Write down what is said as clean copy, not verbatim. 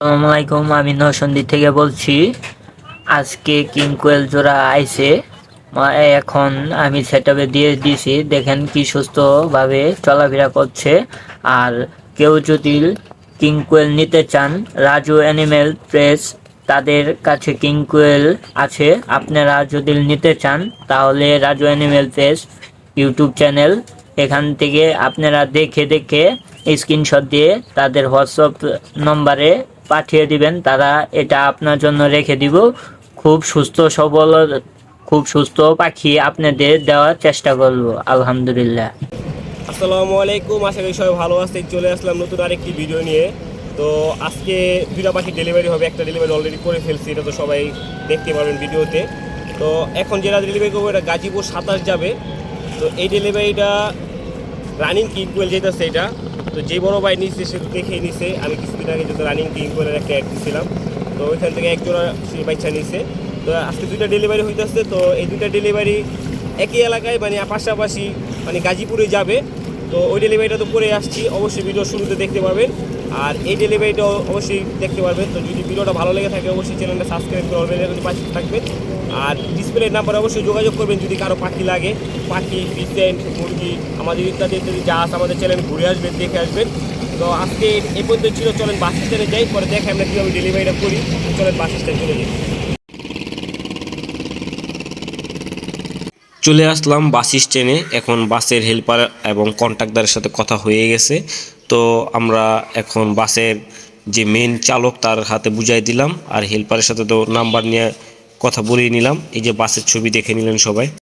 আসসালামু আলাইকুম, আমি নরসিংদী থেকে বলছি। আজকে কিং কোয়েল জোড়া আইছে। এখন আমি সেটআপে দিয়ে দিছি, দেখেন কি সুস্থভাবে চলাফেরা করছে। আর কেউ যদি কিং কোয়েল নিতে চান, রাজু অ্যানিমেল প্রেস তাদের কাছে কিং কোয়েল আছে। আপনারা যদি নিতে চান তাহলে Raju animal press YouTube channel, এখান থেকে আপনারা দেখে দেখে স্ক্রিনশট দিয়ে তাদের হোয়াটসঅ্যাপ নম্বরে পাঠিয়ে দিবেন, তারা এটা আপনার জন্য রেখে দিব। খুব সুস্থ সবল, খুব সুস্থ পাখি আপনাদের দেওয়ার চেষ্টা করব, আলহামদুলিল্লাহ। আসসালামু আলাইকুম, আশা করি সবাই ভালো আছে। চলে আসলাম নতুন আরেকটি ভিডিও নিয়ে। তো আজকে দুটা পাখি ডেলিভারি হবে, একটা ডেলিভারি অলরেডি করে ফেলছি, এটা তো সবাই দেখতে পারবেন ভিডিওতে। তো এখন যেটা ডেলিভারি করবো এটা গাজীপুর 27 যাবে। তো এই ডেলিভারিটা রানিং কিং কোয়েল যেতেছে এটা। তো যে বড় ভাই নিচ্ছে সে তো দেখেই নিছে, আমি কিছুদিন আগে যদি রানিং কিং কোয়েলের একটা অ্যাড দিয়েছিলাম, তো ওইখান থেকে এক জোড়া সে বাচ্চা নিছে। তো আজকে দুইটা ডেলিভারি হইতেছে। তো এই দুইটা ডেলিভারি একই এলাকায়, মানে পাশাপাশি, মানে গাজীপুরে যাবে। তো ওই ডেলিভারিটা তো করে আসছি, অবশ্যই ভিডিও শুরুতে দেখতে পাবেন। আর এই ডেলিভারিটাও অবশ্যই দেখতে পারবেন। তো যদি ভিডিওটা ভালো লেগে থাকে অবশ্যই চ্যানেলটা সাবস্ক্রাইব করবেন, পাশে থাকবেন। আর ডিসপ্লের নাম্বারে অবশ্যই যোগাযোগ করবেন যদি কারো পাখি লাগে, পাখি, পিসেন্ট, মুরগি, আমাদের ইত্যাদি ইত্যাদি যা আছে আমাদের চ্যানেল ঘুরে আসবেন, দেখে আসবেন। তো আজকে এই পর্যন্ত ছিল, চলেন বাস স্ট্যান্ডে যাই, পরে দেখে আমরা কীভাবে ডেলিভারিটা করি। চলেন বাস স্ট্যান্ড চলে যাই। চলে আসলাম বাস স্ট্যান্ডে। এখন বাসের হেল্পার এবং কন্ট্রাক্টরের সাথে কথা হয়ে গেছে। তো আমরা এখন বাসের যে মেন চালক তার হাতে বুঝাই দিলাম, আর হেল্পারের সাথে তো নাম্বার নিয়ে কথা বলিয়ে নিলাম। এই যে বাসের ছবি দেখে নিলেন সবাই।